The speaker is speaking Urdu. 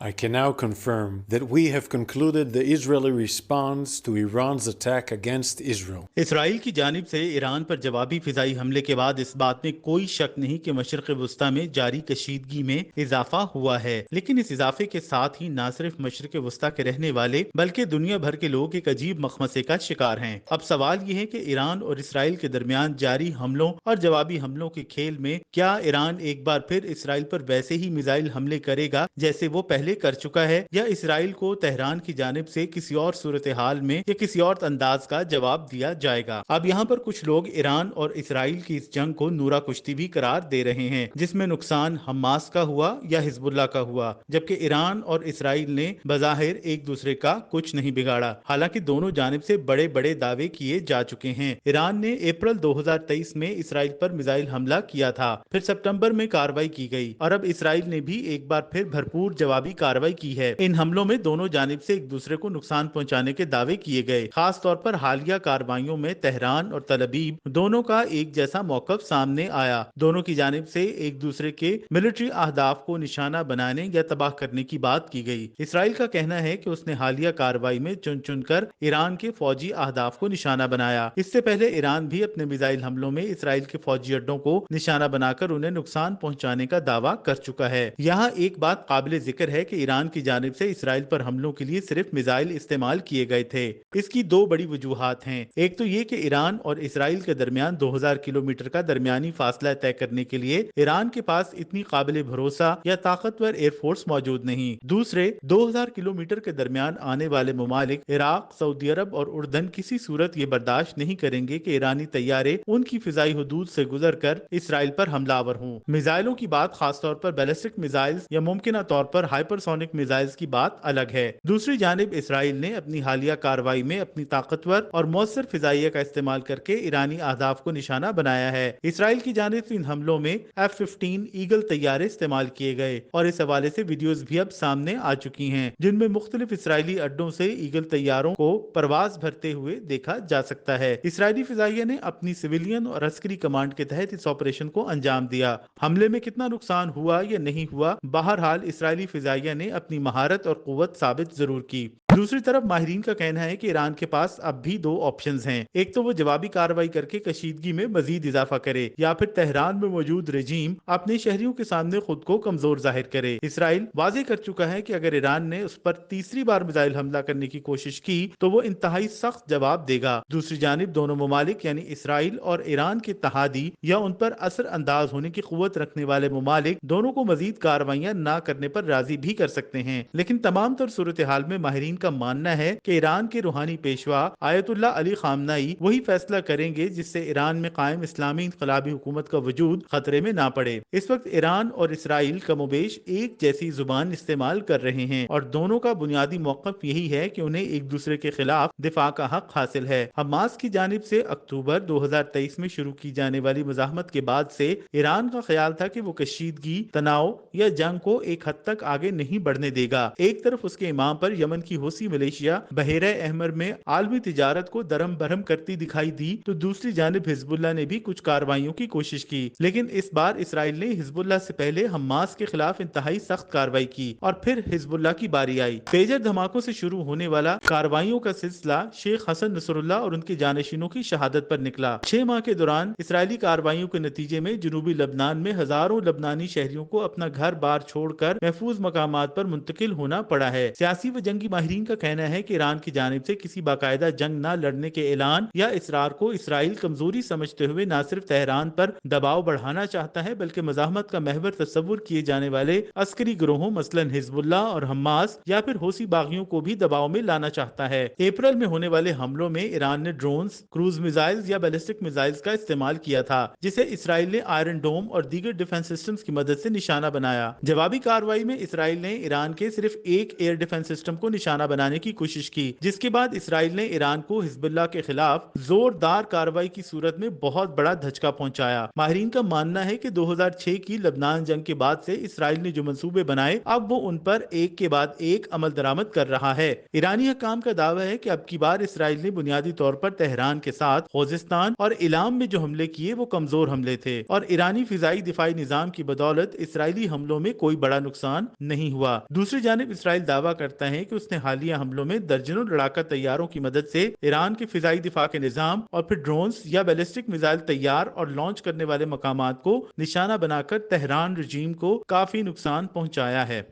I can now confirm that we have concluded the Israeli response to Iran's attack against Israel. اسرائیل کی جانب سے ایران پر جوابی فضائی حملے کے بعد اس بات میں کوئی شک نہیں کہ مشرق وسطی میں جاری کشیدگی میں اضافہ ہوا ہے، لیکن اس اضافے کے ساتھ ہی نہ صرف مشرق وسطی کے رہنے والے بلکہ دنیا بھر کے لوگ ایک عجیب مخمصے کا شکار ہیں۔ اب سوال یہ ہے کہ ایران اور اسرائیل کے درمیان جاری حملوں اور جوابی حملوں کے کھیل میں کیا ایران ایک بار پھر اسرائیل پر ویسے ہی میزائل حملے کرے گا جیسے وہ پہلے کر چکا ہے، یا اسرائیل کو تہران کی جانب سے کسی اور صورتحال میں یا کسی اور انداز کا جواب دیا جائے گا؟ اب یہاں پر کچھ لوگ ایران اور اسرائیل کی اس جنگ کو نورا کشتی بھی قرار دے رہے ہیں، جس میں نقصان حماس کا ہوا یا حزب اللہ کا ہوا، جبکہ ایران اور اسرائیل نے بظاہر ایک دوسرے کا کچھ نہیں بگاڑا، حالانکہ دونوں جانب سے بڑے بڑے دعوے کیے جا چکے ہیں۔ ایران نے اپریل 2023 میں اسرائیل پر میزائل حملہ کیا تھا، پھر سپتمبر میں کارروائی کی گئی، اور اب اسرائیل نے بھی ایک بار پھر بھرپور جوابی کارروائی کی ہے۔ ان حملوں میں دونوں جانب سے ایک دوسرے کو نقصان پہنچانے کے دعوے کیے گئے، خاص طور پر حالیہ کارروائیوں میں تہران اور تل ابیب دونوں کا ایک جیسا موقف سامنے آیا۔ دونوں کی جانب سے ایک دوسرے کے ملٹری اہداف کو نشانہ بنانے یا تباہ کرنے کی بات کی گئی۔ اسرائیل کا کہنا ہے کہ اس نے حالیہ کارروائی میں چن چن کر ایران کے فوجی اہداف کو نشانہ بنایا۔ اس سے پہلے ایران بھی اپنے میزائل حملوں میں اسرائیل کے فوجی اڈوں کو نشانہ بنا کر انہیں نقصان پہنچانے کا دعویٰ کر چکا ہے۔ یہاں ایک بات قابل ذکر ہے کہ ایران کی جانب سے اسرائیل پر حملوں کے لیے صرف میزائل استعمال کیے گئے تھے۔ اس کی دو بڑی وجوہات ہیں، ایک تو یہ کہ ایران اور اسرائیل کے درمیان 2000 کلومیٹر کا درمیانی فاصلہ طے کرنے کے لیے ایران کے پاس اتنی قابل بھروسہ یا طاقتور ایئر فورس موجود نہیں۔ دوسرے، 2000 کلومیٹر کے درمیان آنے والے ممالک عراق، سعودی عرب اور اردن کسی صورت یہ برداشت نہیں کریں گے کہ ایرانی طیارے ان کی فضائی حدود سے گزر کر اسرائیل پر حملہ آور ہوں۔ میزائلوں کی بات، خاص طور پر بیلسٹک میزائلز یا ممکنہ طور پر ہائپرسونک میزائلز کی بات الگ ہے۔ دوسری جانب اسرائیل نے اپنی حالیہ کارروائی میں اپنی طاقتور اور مؤثر فضائیہ کا استعمال کر کے ایرانی اہداف کو نشانہ بنایا ہے۔ اسرائیل کی جانب سے ان حملوں میں F-15 ایگل طیارے استعمال کیے گئے، اور اس حوالے سے ویڈیوز بھی اب سامنے آ چکی ہیں جن میں مختلف اسرائیلی اڈوں سے ایگل طیاروں کو پرواز بھرتے ہوئے دیکھا جا سکتا ہے۔ اسرائیلی فضائیہ نے اپنی سویلین اور عسکری کمانڈ کے تحت اس آپریشن کو انجام دیا۔ حملے میں کتنا نقصان ہوا یا نہیں ہوا، بہرحال اسرائیلی فضائیہ نے اپنی مہارت اور قوت ثابت ضرور کی۔ دوسری طرف ماہرین کا کہنا ہے کہ ایران کے پاس اب بھی دو آپشنز ہیں، ایک تو وہ جوابی کارروائی کر کے کشیدگی میں مزید اضافہ کرے، یا پھر تہران میں موجود رجیم اپنے شہریوں کے سامنے خود کو کمزور ظاہر کرے۔ اسرائیل واضح کر چکا ہے کہ اگر ایران نے اس پر تیسری بار میزائل حملہ کرنے کی کوشش کی تو وہ انتہائی سخت جواب دے گا۔ دوسری جانب دونوں ممالک یعنی اسرائیل اور ایران کے اتحادی یا ان پر اثر انداز ہونے کی قوت رکھنے والے ممالک دونوں کو مزید کارروائیاں نہ کرنے پر راضی بھی کر سکتے ہیں، لیکن تمام تر صورتحال میں ماہرین کا ماننا ہے کہ ایران کے روحانی پیشوا آیت اللہ علی خامنائی وہی فیصلہ کریں گے جس سے ایران میں قائم اسلامی انقلابی حکومت کا وجود خطرے میں نہ پڑے۔ اس وقت ایران اور اسرائیل کم و بیش ایک جیسی زبان استعمال کر رہے ہیں، اور دونوں کا بنیادی موقف یہی ہے کہ انہیں ایک دوسرے کے خلاف دفاع کا حق حاصل ہے۔ حماس کی جانب سے اکتوبر 2023 میں شروع کی جانے والی مزاحمت کے بعد سے ایران کا خیال تھا کہ وہ کشیدگی، تناؤ یا جنگ کو ایک حد تک آگے نہیں بڑھنے دے گا۔ ایک طرف اس کے امام پر یمن کی حوثی ملیشیا بحیرہ احمر میں عالمی تجارت کو درہم برہم کرتی دکھائی دی، تو دوسری جانب حزب اللہ نے بھی کچھ کارروائیوں کی کوشش کی، لیکن اس بار اسرائیل نے حزب اللہ سے پہلے حماس کے خلاف انتہائی سخت کارروائی کی، اور پھر حزب اللہ کی باری آئی۔ پیجر دھماکوں سے شروع ہونے والا کارروائیوں کا سلسلہ شیخ حسن نصر اللہ اور ان کے جانشینوں کی شہادت پر نکلا۔ 6 ماہ کے دوران اسرائیلی کارروائیوں کے نتیجے میں جنوبی لبنان میں ہزاروں لبنانی شہریوں کو اپنا گھر بار چھوڑ کر محفوظ مقامات پر منتقل ہونا پڑا ہے۔ سیاسی و جنگی ماہرین کا کہنا ہے کہ ایران کی جانب سے کسی باقاعدہ جنگ نہ لڑنے کے اعلان یا اصرار کو اسرائیل کمزوری سمجھتے ہوئے نہ صرف تہران پر دباؤ بڑھانا چاہتا ہے بلکہ مزاحمت کا محور تصور کیے جانے والے عسکری گروہوں مثلاً حزب اللہ اور حماس یا پھر حوثی باغیوں کو بھی دباؤ میں لانا چاہتا ہے۔ اپریل میں ہونے والے حملوں میں ایران نے ڈرونز، کروز میزائلز یا بیلسٹک میزائلز کا استعمال کیا تھا، جسے اسرائیل نے آئرن ڈوم اور دیگر ڈیفنس سسٹمز کی مدد سے نشانہ بنایا۔ جوابی کارروائی میں اسرائیل نے ایران کے صرف ایک ایئر ڈیفنس سسٹم کو نشانہ بنانے کی کوشش کی، جس کے بعد اسرائیل نے ایران کو حزب اللہ کے خلاف زوردار کارروائی کی صورت میں بہت بڑا دھچکا پہنچایا۔ ماہرین کا ماننا ہے کہ 2006 کی لبنان جنگ کے بعد سے اسرائیل نے جو منصوبے بنائے اب وہ ان پر ایک کے بعد ایک عمل درآمد کر رہا ہے۔ ایرانی حکام کا دعویٰ ہے کہ اب کی بار اسرائیل نے بنیادی طور پر تہران کے ساتھ خوزستان اور ایلام میں جو حملے کیے وہ کمزور حملے تھے، اور ایرانی فضائی دفاعی نظام کی بدولت اسرائیلی حملوں میں کوئی بڑا نقصان نہیں ہوا۔ دوسری جانب اسرائیل دعویٰ کرتا ہے کہ اس نے حالیہ حملوں میں درجنوں لڑاکا طیاروں کی مدد سے ایران کے فضائی دفاع کے نظام اور پھر ڈرونز یا بیلسٹک میزائل تیار اور لانچ کرنے والے مقامات کو نشانہ بنا کر تہران رجیم کو کافی نقصان پہنچایا ہے۔